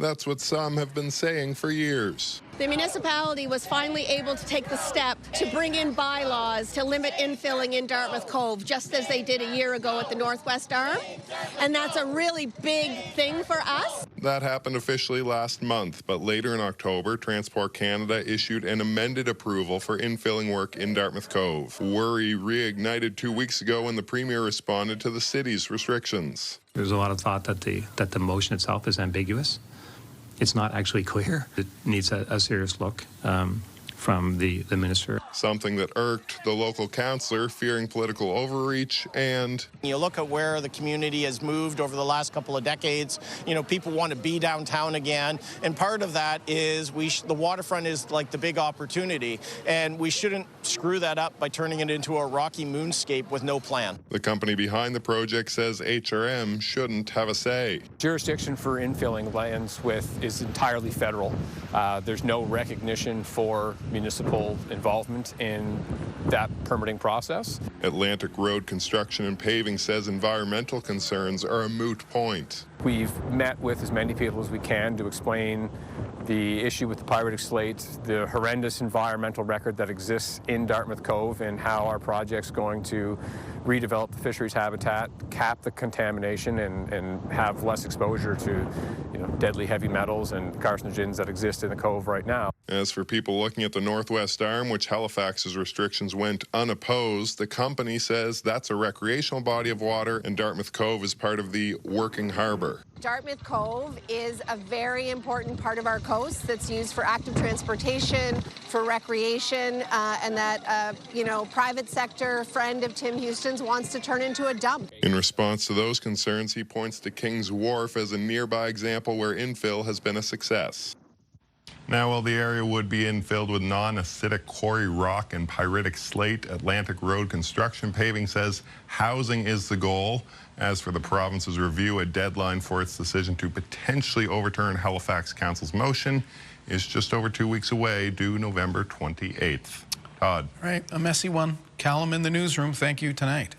That's what some have been saying for years. The municipality was finally able to take the step to bring in bylaws to limit infilling in Dartmouth Cove, just as they did a year ago at the Northwest Arm. And that's a really big thing for us. That happened officially last month, but later in October, Transport Canada issued an amended approval for infilling work in Dartmouth Cove. Worry reignited 2 weeks ago when the Premier responded to the city's restrictions. There's a lot of thought that the motion itself is ambiguous. It's not actually clear. It needs a serious look from the minister. Something that irked the local councillor, fearing political overreach, and you look at where the community has moved over the last couple of decades. You know, people want to be downtown again, and part of that is the waterfront is like the big opportunity, and we shouldn't screw that up by turning it into a rocky moonscape with no plan. The company behind the project says HRM shouldn't have a say. Jurisdiction for infilling lands is entirely federal. There's no recognition for municipal involvement in that permitting process. Atlantic Road Construction and Paving says environmental concerns are a moot point. We've met with as many people as we can to explain the issue with the pyritic slate, the horrendous environmental record that exists in Dartmouth Cove, and how our project's going to redevelop the fisheries habitat, cap the contamination, and have less exposure to deadly heavy metals and carcinogens that exist in the cove right now. As for people looking at the Northwest Arm, which Halifax's restrictions went unopposed, the company says that's a recreational body of water, and Dartmouth Cove is part of the working harbour. Dartmouth Cove is a very important part of our coast that's used for active transportation, for recreation, and that, private sector friend of Tim Houston's wants to turn into a dump. In response to those concerns, he points to King's Wharf as a nearby example where infill has been a success. Now, while the area would be infilled with non-acidic quarry rock and pyritic slate, Atlantic Road Construction Paving says housing is the goal. As for the province's review, a deadline for its decision to potentially overturn Halifax Council's motion is just over 2 weeks away, due November 28th. Todd. All right, a messy one. Callum in the newsroom, thank you tonight.